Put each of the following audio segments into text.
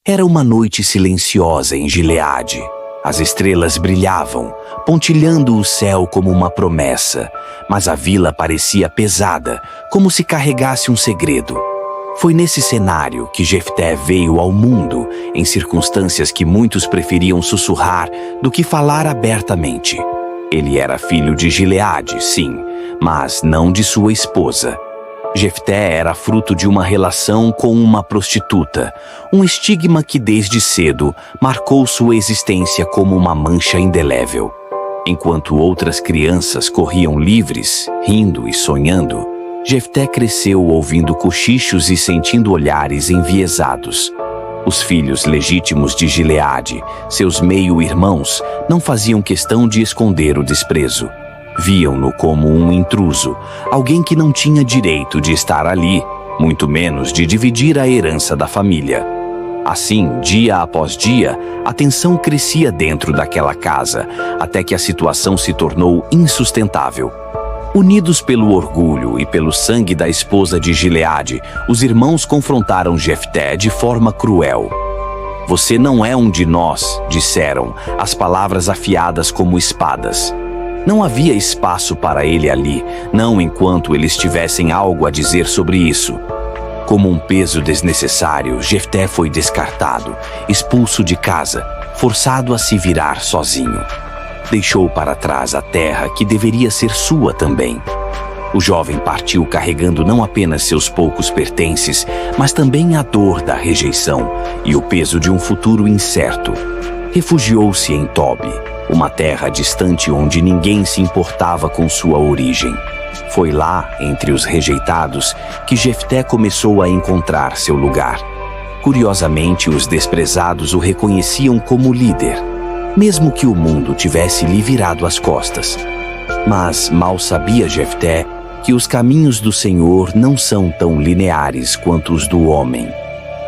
Era uma noite silenciosa em Gileade. As estrelas brilhavam, pontilhando o céu como uma promessa, mas a vila parecia pesada, como se carregasse um segredo. Foi nesse cenário que Jefté veio ao mundo, em circunstâncias que muitos preferiam sussurrar do que falar abertamente. Ele era filho de Gileade, sim, mas não de sua esposa. Jefté era fruto de uma relação com uma prostituta, um estigma que desde cedo marcou sua existência como uma mancha indelével. Enquanto outras crianças corriam livres, rindo e sonhando, Jefté cresceu ouvindo cochichos e sentindo olhares enviesados. Os filhos legítimos de Gileade, seus meio-irmãos, não faziam questão de esconder o desprezo. Viam-no como um intruso, alguém que não tinha direito de estar ali, muito menos de dividir a herança da família. Assim, dia após dia, a tensão crescia dentro daquela casa, até que a situação se tornou insustentável. Unidos pelo orgulho e pelo sangue da esposa de Gileade, os irmãos confrontaram Jefté de forma cruel. "Você não é um de nós", disseram, as palavras afiadas como espadas. Não havia espaço para ele ali, não enquanto eles tivessem algo a dizer sobre isso. Como um peso desnecessário, Jefté foi descartado, expulso de casa, forçado a se virar sozinho. Deixou para trás a terra que deveria ser sua também. O jovem partiu carregando não apenas seus poucos pertences, mas também a dor da rejeição e o peso de um futuro incerto. Refugiou-se em Tobi, uma terra distante onde ninguém se importava com sua origem. Foi lá, entre os rejeitados, que Jefté começou a encontrar seu lugar. Curiosamente, os desprezados o reconheciam como líder, mesmo que o mundo tivesse lhe virado as costas. Mas mal sabia Jefté que os caminhos do Senhor não são tão lineares quanto os do homem.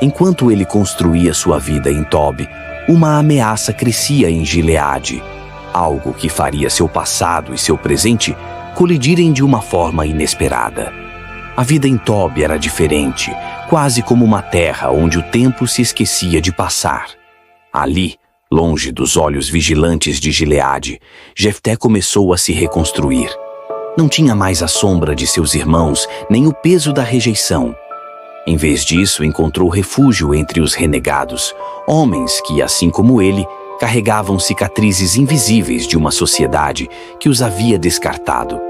Enquanto ele construía sua vida em Tobi, uma ameaça crescia em Gileade, algo que faria seu passado e seu presente colidirem de uma forma inesperada. A vida em Tobi era diferente, quase como uma terra onde o tempo se esquecia de passar. Ali, longe dos olhos vigilantes de Gileade, Jefté começou a se reconstruir. Não tinha mais a sombra de seus irmãos, nem o peso da rejeição. Em vez disso, encontrou refúgio entre os renegados, homens que, assim como ele, carregavam cicatrizes invisíveis de uma sociedade que os havia descartado.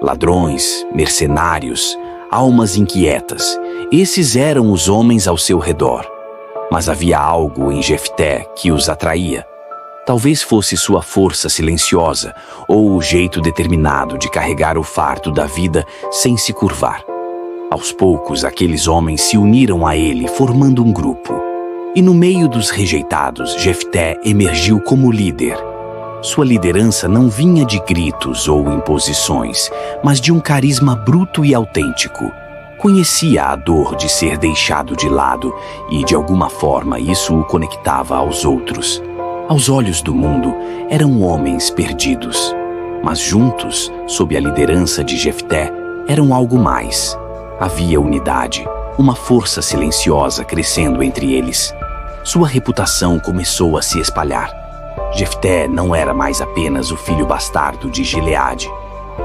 Ladrões, mercenários, almas inquietas, esses eram os homens ao seu redor. Mas havia algo em Jefté que os atraía. Talvez fosse sua força silenciosa ou o jeito determinado de carregar o fardo da vida sem se curvar. Aos poucos, aqueles homens se uniram a ele, formando um grupo. E no meio dos rejeitados, Jefté emergiu como líder. Sua liderança não vinha de gritos ou imposições, mas de um carisma bruto e autêntico. Conhecia a dor de ser deixado de lado e, de alguma forma, isso o conectava aos outros. Aos olhos do mundo, eram homens perdidos. Mas juntos, sob a liderança de Jefté, eram algo mais. Havia unidade, uma força silenciosa crescendo entre eles. Sua reputação começou a se espalhar. Jefté não era mais apenas o filho bastardo de Gileade.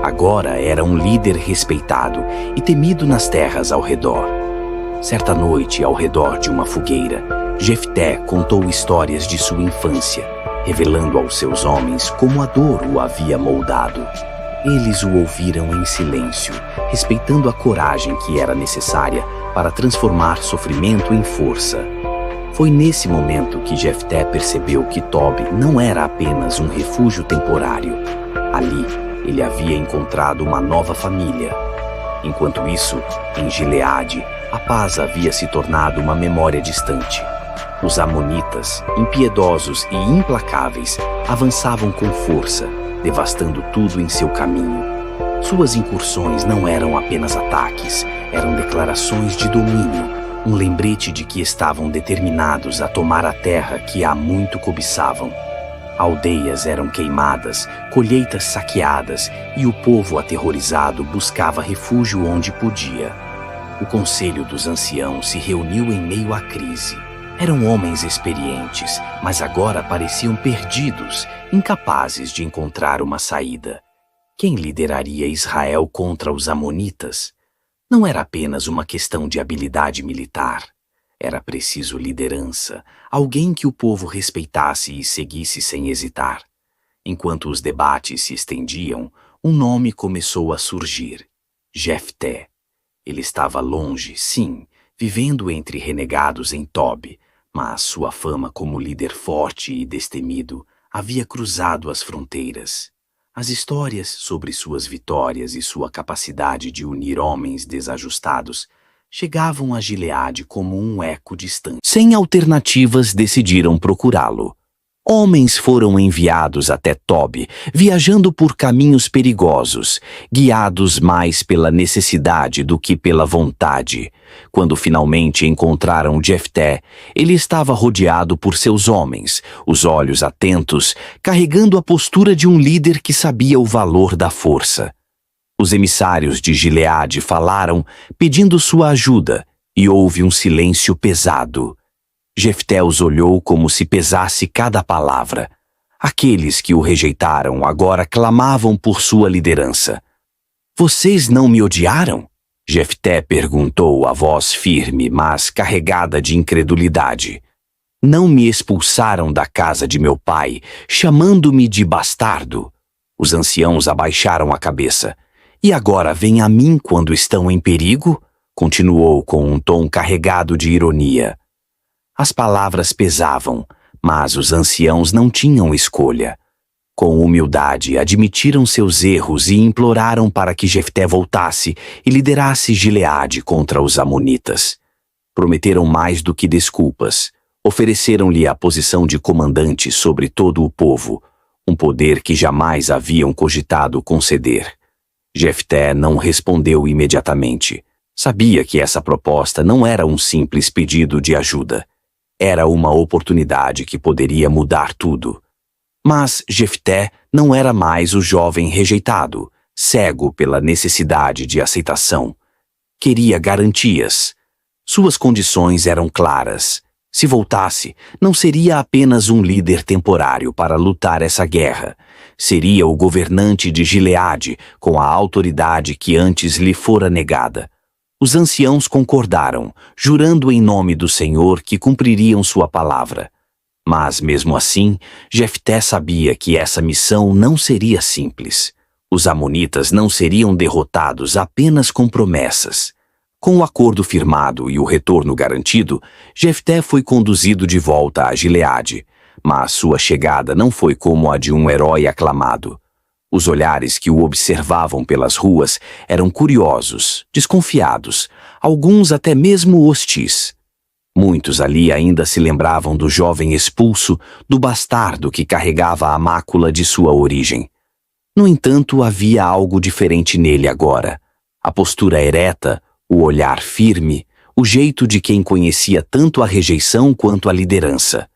Agora era um líder respeitado e temido nas terras ao redor. Certa noite, ao redor de uma fogueira, Jefté contou histórias de sua infância, revelando aos seus homens como a dor o havia moldado. Eles o ouviram em silêncio, respeitando a coragem que era necessária para transformar sofrimento em força. Foi nesse momento que Jefté percebeu que Tobi não era apenas um refúgio temporário. Ali, ele havia encontrado uma nova família. Enquanto isso, em Gileade, a paz havia se tornado uma memória distante. Os amonitas, impiedosos e implacáveis, avançavam com força, devastando tudo em seu caminho. Suas incursões não eram apenas ataques, eram declarações de domínio, um lembrete de que estavam determinados a tomar a terra que há muito cobiçavam. Aldeias eram queimadas, colheitas saqueadas e o povo aterrorizado buscava refúgio onde podia. O conselho dos anciãos se reuniu em meio à crise. Eram homens experientes, mas agora pareciam perdidos, incapazes de encontrar uma saída. Quem lideraria Israel contra os amonitas? Não era apenas uma questão de habilidade militar. Era preciso liderança, alguém que o povo respeitasse e seguisse sem hesitar. Enquanto os debates se estendiam, um nome começou a surgir: Jefté. Ele estava longe, sim, vivendo entre renegados em Tob, mas sua fama como líder forte e destemido havia cruzado as fronteiras. As histórias sobre suas vitórias e sua capacidade de unir homens desajustados chegavam a Gileade como um eco distante. Sem alternativas, decidiram procurá-lo. Homens foram enviados até Tob, viajando por caminhos perigosos, guiados mais pela necessidade do que pela vontade. Quando finalmente encontraram Jefté, ele estava rodeado por seus homens, os olhos atentos, carregando a postura de um líder que sabia o valor da força. Os emissários de Gileade falaram, pedindo sua ajuda, e houve um silêncio pesado. Jefté os olhou como se pesasse cada palavra. Aqueles que o rejeitaram agora clamavam por sua liderança. "Vocês não me odiaram?" Jefté perguntou, a voz firme, mas carregada de incredulidade. "Não me expulsaram da casa de meu pai, chamando-me de bastardo?" Os anciãos abaixaram a cabeça. "E agora vêm a mim quando estão em perigo?" Continuou com um tom carregado de ironia. As palavras pesavam, mas os anciãos não tinham escolha. Com humildade, admitiram seus erros e imploraram para que Jefté voltasse e liderasse Gileade contra os amonitas. Prometeram mais do que desculpas. Ofereceram-lhe a posição de comandante sobre todo o povo, um poder que jamais haviam cogitado conceder. Jefté não respondeu imediatamente. Sabia que essa proposta não era um simples pedido de ajuda. Era uma oportunidade que poderia mudar tudo. Mas Jefté não era mais o jovem rejeitado, cego pela necessidade de aceitação. Queria garantias. Suas condições eram claras. Se voltasse, não seria apenas um líder temporário para lutar essa guerra. Seria o governante de Gileade, com a autoridade que antes lhe fora negada. Os anciãos concordaram, jurando em nome do Senhor que cumpririam sua palavra. Mas, mesmo assim, Jefté sabia que essa missão não seria simples. Os amonitas não seriam derrotados apenas com promessas. Com o acordo firmado e o retorno garantido, Jefté foi conduzido de volta a Gileade, mas sua chegada não foi como a de um herói aclamado. Os olhares que o observavam pelas ruas eram curiosos, desconfiados, alguns até mesmo hostis. Muitos ali ainda se lembravam do jovem expulso, do bastardo que carregava a mácula de sua origem. No entanto, havia algo diferente nele agora. A postura ereta, o olhar firme, o jeito de quem conhecia tanto a rejeição quanto a liderança.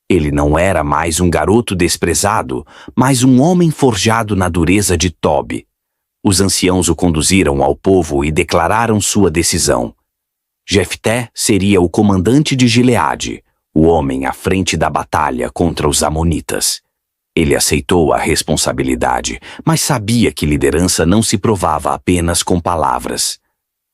Ele não era mais um garoto desprezado, mas um homem forjado na dureza de Tob. Os anciãos o conduziram ao povo e declararam sua decisão. Jefté seria o comandante de Gileade, o homem à frente da batalha contra os amonitas. Ele aceitou a responsabilidade, mas sabia que liderança não se provava apenas com palavras.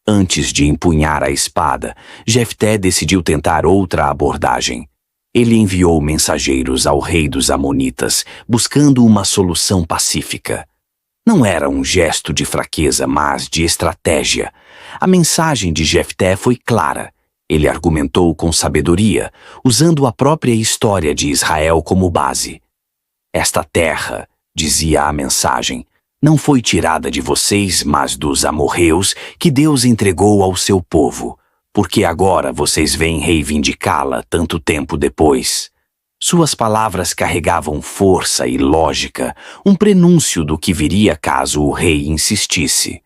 Antes de empunhar a espada, Jefté decidiu tentar outra abordagem. Ele enviou mensageiros ao rei dos amonitas, buscando uma solução pacífica. Não era um gesto de fraqueza, mas de estratégia. A mensagem de Jefté foi clara. Ele argumentou com sabedoria, usando a própria história de Israel como base. "Esta terra", dizia a mensagem, "não foi tirada de vocês, mas dos amorreus que Deus entregou ao seu povo. Porque agora vocês vêm reivindicá-la tanto tempo depois?" Suas palavras carregavam força e lógica, um prenúncio do que viria caso o rei insistisse.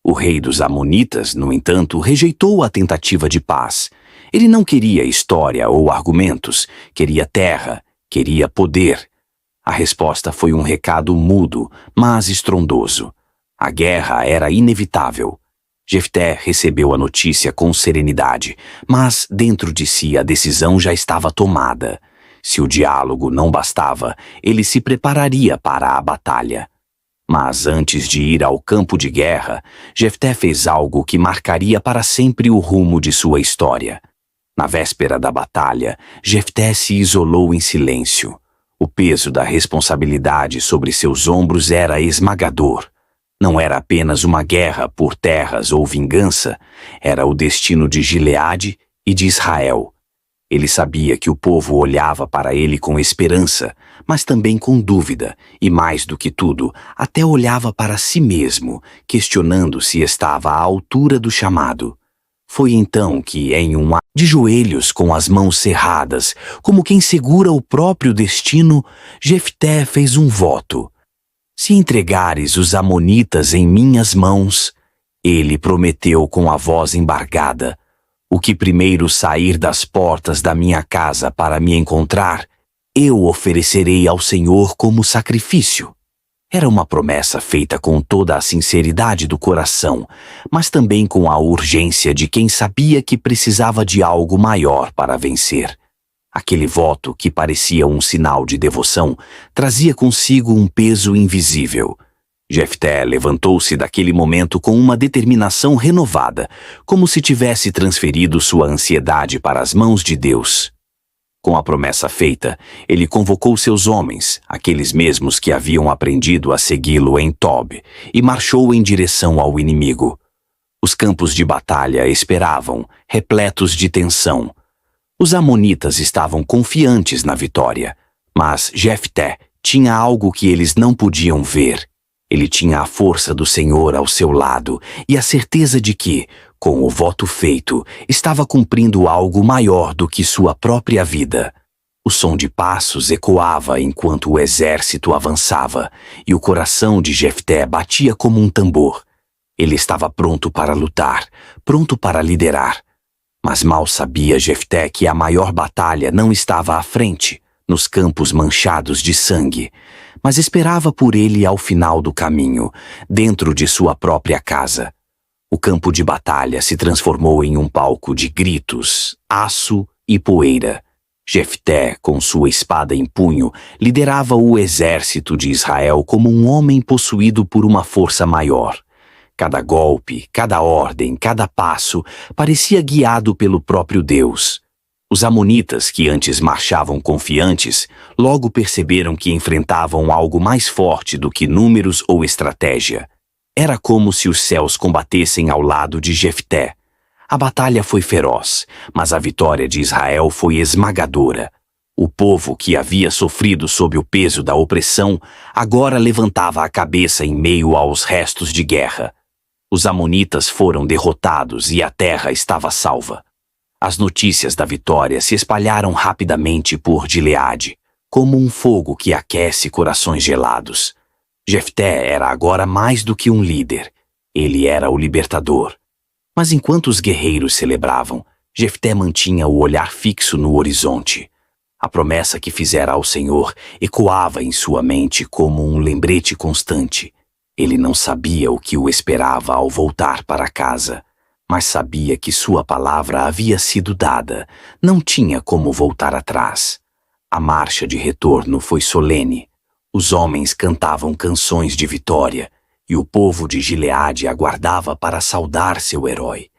O rei dos amonitas, no entanto, rejeitou a tentativa de paz. Ele não queria história ou argumentos, queria terra, queria poder. A resposta foi um recado mudo, mas estrondoso. A guerra era inevitável. Jefté recebeu a notícia com serenidade, mas dentro de si a decisão já estava tomada. Se o diálogo não bastava, ele se prepararia para a batalha. Mas antes de ir ao campo de guerra, Jefté fez algo que marcaria para sempre o rumo de sua história. Na véspera da batalha, Jefté se isolou em silêncio. O peso da responsabilidade sobre seus ombros era esmagador. Não era apenas uma guerra por terras ou vingança, era o destino de Gileade e de Israel. Ele sabia que o povo olhava para ele com esperança, mas também com dúvida, e mais do que tudo, até olhava para si mesmo, questionando se estava à altura do chamado. Foi então que, em um ato de joelhos com as mãos cerradas, como quem segura o próprio destino, Jefté fez um voto. Se entregares os amonitas em minhas mãos, ele prometeu com a voz embargada, o que primeiro sair das portas da minha casa para me encontrar, eu oferecerei ao Senhor como sacrifício. Era uma promessa feita com toda a sinceridade do coração, mas também com a urgência de quem sabia que precisava de algo maior para vencer. Aquele voto, que parecia um sinal de devoção, trazia consigo um peso invisível. Jefté levantou-se daquele momento com uma determinação renovada, como se tivesse transferido sua ansiedade para as mãos de Deus. Com a promessa feita, ele convocou seus homens, aqueles mesmos que haviam aprendido a segui-lo em Tob, e marchou em direção ao inimigo. Os campos de batalha esperavam, repletos de tensão. Os amonitas estavam confiantes na vitória, mas Jefté tinha algo que eles não podiam ver. Ele tinha a força do Senhor ao seu lado e a certeza de que, com o voto feito, estava cumprindo algo maior do que sua própria vida. O som de passos ecoava enquanto o exército avançava, e o coração de Jefté batia como um tambor. Ele estava pronto para lutar, pronto para liderar. Mas mal sabia Jefté que a maior batalha não estava à frente, nos campos manchados de sangue, mas esperava por ele ao final do caminho, dentro de sua própria casa. O campo de batalha se transformou em um palco de gritos, aço e poeira. Jefté, com sua espada em punho, liderava o exército de Israel como um homem possuído por uma força maior. Cada golpe, cada ordem, cada passo parecia guiado pelo próprio Deus. Os amonitas, que antes marchavam confiantes, logo perceberam que enfrentavam algo mais forte do que números ou estratégia. Era como se os céus combatessem ao lado de Jefté. A batalha foi feroz, mas a vitória de Israel foi esmagadora. O povo que havia sofrido sob o peso da opressão agora levantava a cabeça em meio aos restos de guerra. Os amonitas foram derrotados e a terra estava salva. As notícias da vitória se espalharam rapidamente por Gileade, como um fogo que aquece corações gelados. Jefté era agora mais do que um líder. Ele era o libertador. Mas enquanto os guerreiros celebravam, Jefté mantinha o olhar fixo no horizonte. A promessa que fizera ao Senhor ecoava em sua mente como um lembrete constante. Ele não sabia o que o esperava ao voltar para casa, mas sabia que sua palavra havia sido dada, não tinha como voltar atrás. A marcha de retorno foi solene. Os homens cantavam canções de vitória, e o povo de Gileade aguardava para saudar seu herói.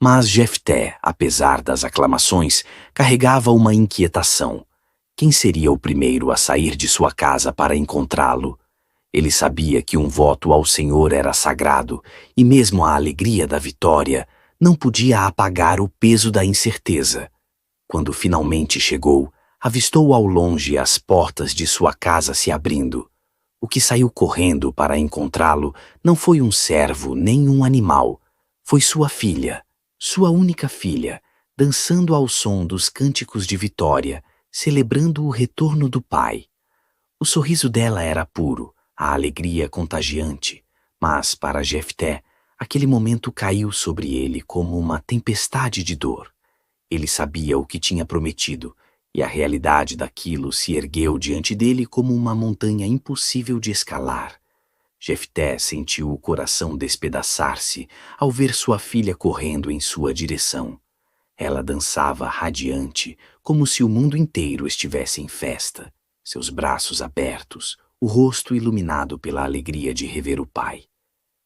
Mas Jefté, apesar das aclamações, carregava uma inquietação. Quem seria o primeiro a sair de sua casa para encontrá-lo? Ele sabia que um voto ao Senhor era sagrado, e mesmo a alegria da vitória não podia apagar o peso da incerteza. Quando finalmente chegou, avistou ao longe as portas de sua casa se abrindo. O que saiu correndo para encontrá-lo não foi um servo nem um animal. Foi sua filha, sua única filha, dançando ao som dos cânticos de vitória, celebrando o retorno do pai. O sorriso dela era puro, a alegria contagiante, mas para Jefté, aquele momento caiu sobre ele como uma tempestade de dor. Ele sabia o que tinha prometido, e a realidade daquilo se ergueu diante dele como uma montanha impossível de escalar. Jefté sentiu o coração despedaçar-se ao ver sua filha correndo em sua direção. Ela dançava radiante, como se o mundo inteiro estivesse em festa, seus braços abertos, o rosto iluminado pela alegria de rever o pai.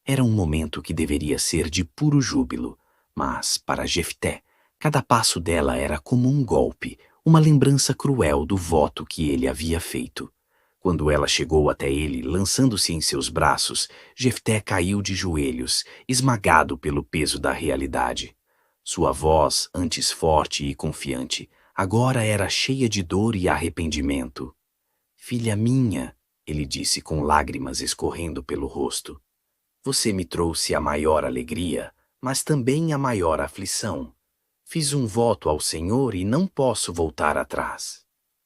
Era um momento que deveria ser de puro júbilo, mas, para Jefté, cada passo dela era como um golpe, uma lembrança cruel do voto que ele havia feito. Quando ela chegou até ele, lançando-se em seus braços, Jefté caiu de joelhos, esmagado pelo peso da realidade. Sua voz, antes forte e confiante, agora era cheia de dor e arrependimento. "Filha minha", ele disse com lágrimas escorrendo pelo rosto, "você me trouxe a maior alegria, mas também a maior aflição. Fiz um voto ao Senhor e não posso voltar atrás."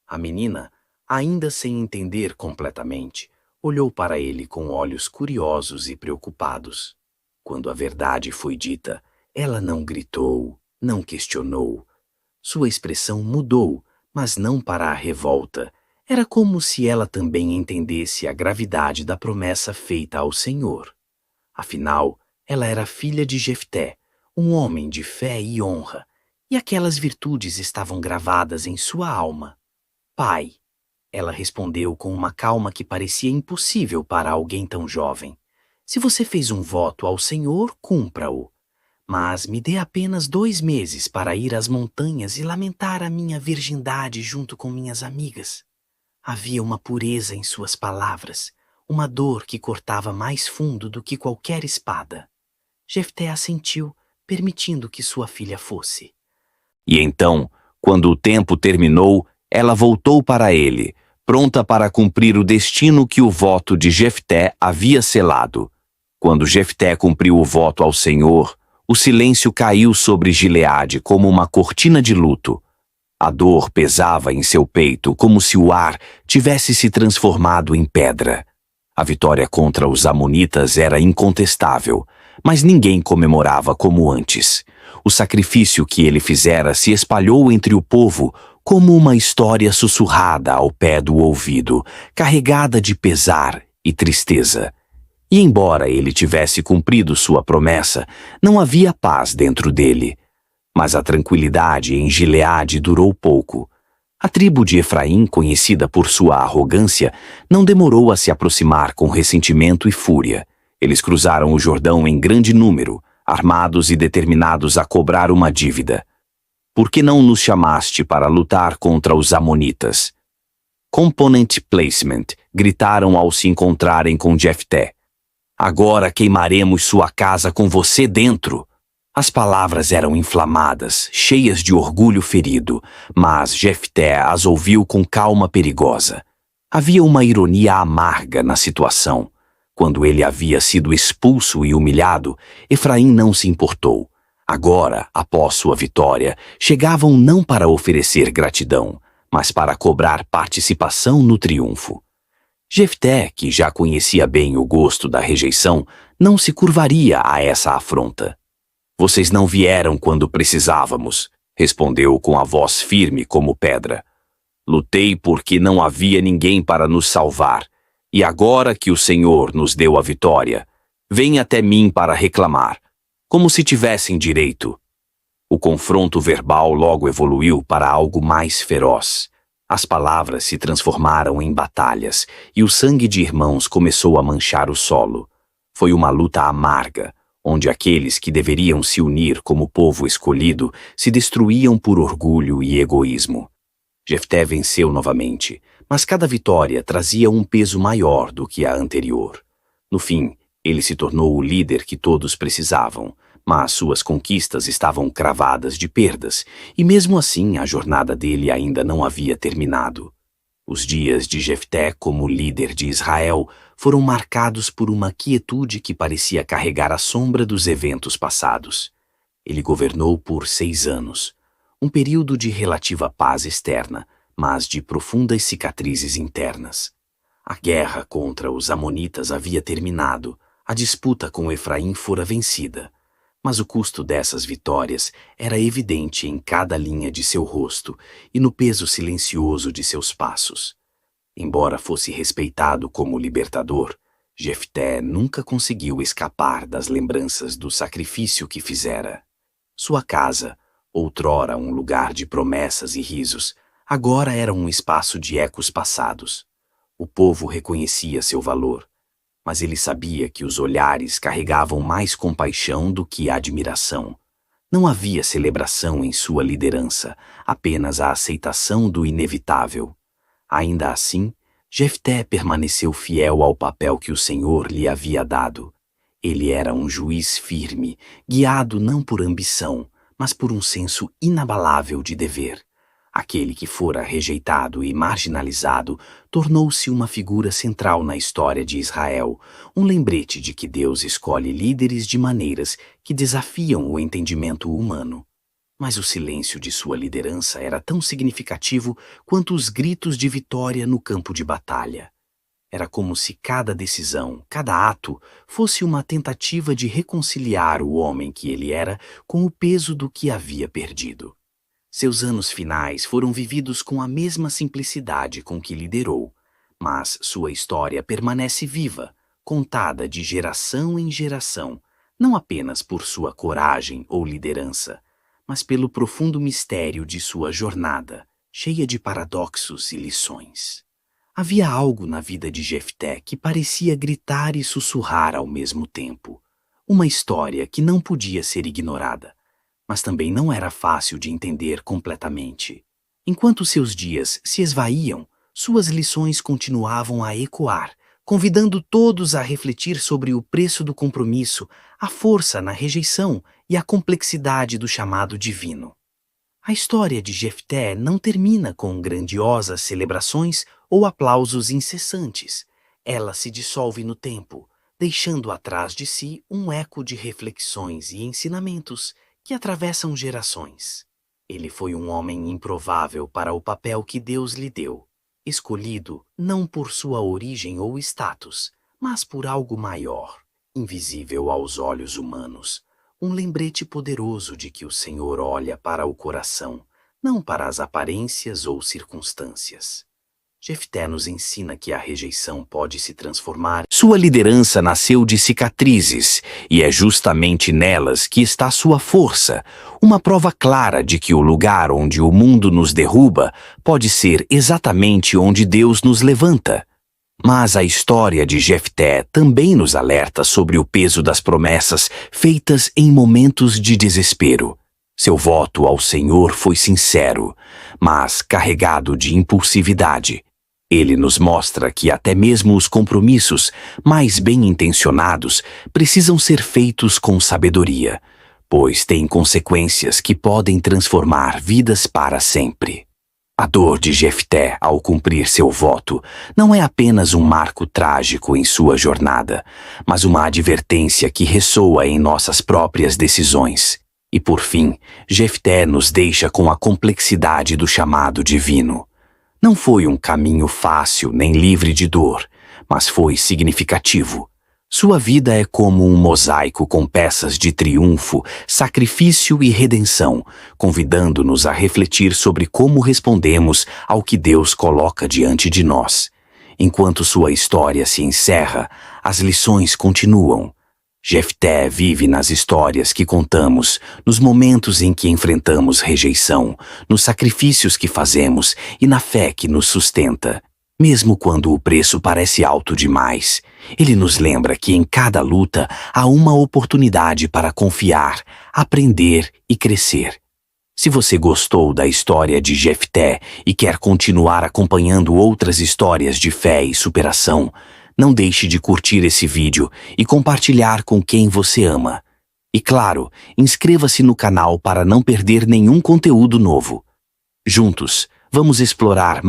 A menina, ainda sem entender completamente, olhou para ele com olhos curiosos e preocupados. Quando a verdade foi dita, ela não gritou, não questionou. Sua expressão mudou, mas não para a revolta. Era como se ela também entendesse a gravidade da promessa feita ao Senhor. Afinal, ela era filha de Jefté, um homem de fé e honra, e aquelas virtudes estavam gravadas em sua alma. "Pai", ela respondeu com uma calma que parecia impossível para alguém tão jovem, "se você fez um voto ao Senhor, cumpra-o. Mas me dê apenas 2 meses para ir às montanhas e lamentar a minha virgindade junto com minhas amigas." Havia uma pureza em suas palavras, uma dor que cortava mais fundo do que qualquer espada. Jefté assentiu, permitindo que sua filha fosse. E então, quando o tempo terminou, ela voltou para ele, pronta para cumprir o destino que o voto de Jefté havia selado. Quando Jefté cumpriu o voto ao Senhor, o silêncio caiu sobre Gileade como uma cortina de luto. A dor pesava em seu peito como se o ar tivesse se transformado em pedra. A vitória contra os amonitas era incontestável, mas ninguém comemorava como antes. O sacrifício que ele fizera se espalhou entre o povo como uma história sussurrada ao pé do ouvido, carregada de pesar e tristeza. E embora ele tivesse cumprido sua promessa, não havia paz dentro dele. Mas a tranquilidade em Gileade durou pouco. A tribo de Efraim, conhecida por sua arrogância, não demorou a se aproximar com ressentimento e fúria. Eles cruzaram o Jordão em grande número, armados e determinados a cobrar uma dívida. "Por que não nos chamaste para lutar contra os amonitas?" "Component placement", gritaram ao se encontrarem com Jefté. "Agora queimaremos sua casa com você dentro." As palavras eram inflamadas, cheias de orgulho ferido, mas Jefté as ouviu com calma perigosa. Havia uma ironia amarga na situação. Quando ele havia sido expulso e humilhado, Efraim não se importou. Agora, após sua vitória, chegavam não para oferecer gratidão, mas para cobrar participação no triunfo. Jefté, que já conhecia bem o gosto da rejeição, não se curvaria a essa afronta. "Vocês não vieram quando precisávamos", respondeu com a voz firme como pedra. "Lutei porque não havia ninguém para nos salvar, e agora que o Senhor nos deu a vitória, vêm até mim para reclamar, como se tivessem direito." O confronto verbal logo evoluiu para algo mais feroz. As palavras se transformaram em batalhas, e o sangue de irmãos começou a manchar o solo. Foi uma luta amarga, onde aqueles que deveriam se unir como povo escolhido se destruíam por orgulho e egoísmo. Jefté venceu novamente, mas cada vitória trazia um peso maior do que a anterior. No fim, ele se tornou o líder que todos precisavam, mas suas conquistas estavam cravadas de perdas, e mesmo assim a jornada dele ainda não havia terminado. Os dias de Jefté como líder de Israel foram marcados por uma quietude que parecia carregar a sombra dos eventos passados. Ele governou por 6 anos, um período de relativa paz externa, mas de profundas cicatrizes internas. A guerra contra os amonitas havia terminado, a disputa com Efraim fora vencida, mas o custo dessas vitórias era evidente em cada linha de seu rosto e no peso silencioso de seus passos. Embora fosse respeitado como libertador, Jefté nunca conseguiu escapar das lembranças do sacrifício que fizera. Sua casa, outrora um lugar de promessas e risos, agora era um espaço de ecos passados. O povo reconhecia seu valor, mas ele sabia que os olhares carregavam mais compaixão do que admiração. Não havia celebração em sua liderança, apenas a aceitação do inevitável. Ainda assim, Jefté permaneceu fiel ao papel que o Senhor lhe havia dado. Ele era um juiz firme, guiado não por ambição, mas por um senso inabalável de dever. Aquele que fora rejeitado e marginalizado tornou-se uma figura central na história de Israel, um lembrete de que Deus escolhe líderes de maneiras que desafiam o entendimento humano. Mas o silêncio de sua liderança era tão significativo quanto os gritos de vitória no campo de batalha. Era como se cada decisão, cada ato, fosse uma tentativa de reconciliar o homem que ele era com o peso do que havia perdido. Seus anos finais foram vividos com a mesma simplicidade com que liderou, mas sua história permanece viva, contada de geração em geração, não apenas por sua coragem ou liderança, mas pelo profundo mistério de sua jornada, cheia de paradoxos e lições. Havia algo na vida de Jefté que parecia gritar e sussurrar ao mesmo tempo. Uma história que não podia ser ignorada, mas também não era fácil de entender completamente. Enquanto seus dias se esvaíam, suas lições continuavam a ecoar, convidando todos a refletir sobre o preço do compromisso, a força na rejeição e a complexidade do chamado divino. A história de Jefté não termina com grandiosas celebrações ou aplausos incessantes. Ela se dissolve no tempo, deixando atrás de si um eco de reflexões e ensinamentos que atravessam gerações. Ele foi um homem improvável para o papel que Deus lhe deu, escolhido não por sua origem ou status, mas por algo maior, invisível aos olhos humanos, um lembrete poderoso de que o Senhor olha para o coração, não para as aparências ou circunstâncias. Jefté nos ensina que a rejeição pode se transformar. Sua liderança nasceu de cicatrizes, e é justamente nelas que está sua força, uma prova clara de que o lugar onde o mundo nos derruba pode ser exatamente onde Deus nos levanta. Mas a história de Jefté também nos alerta sobre o peso das promessas feitas em momentos de desespero. Seu voto ao Senhor foi sincero, mas carregado de impulsividade. Ele nos mostra que até mesmo os compromissos mais bem-intencionados precisam ser feitos com sabedoria, pois têm consequências que podem transformar vidas para sempre. A dor de Jefté ao cumprir seu voto não é apenas um marco trágico em sua jornada, mas uma advertência que ressoa em nossas próprias decisões. E por fim, Jefté nos deixa com a complexidade do chamado divino. Não foi um caminho fácil nem livre de dor, mas foi significativo. Sua vida é como um mosaico com peças de triunfo, sacrifício e redenção, convidando-nos a refletir sobre como respondemos ao que Deus coloca diante de nós. Enquanto sua história se encerra, as lições continuam. Jefté vive nas histórias que contamos, nos momentos em que enfrentamos rejeição, nos sacrifícios que fazemos e na fé que nos sustenta. Mesmo quando o preço parece alto demais, ele nos lembra que em cada luta há uma oportunidade para confiar, aprender e crescer. Se você gostou da história de Jefté e quer continuar acompanhando outras histórias de fé e superação, não deixe de curtir esse vídeo e compartilhar com quem você ama. E claro, inscreva-se no canal para não perder nenhum conteúdo novo. Juntos, vamos explorar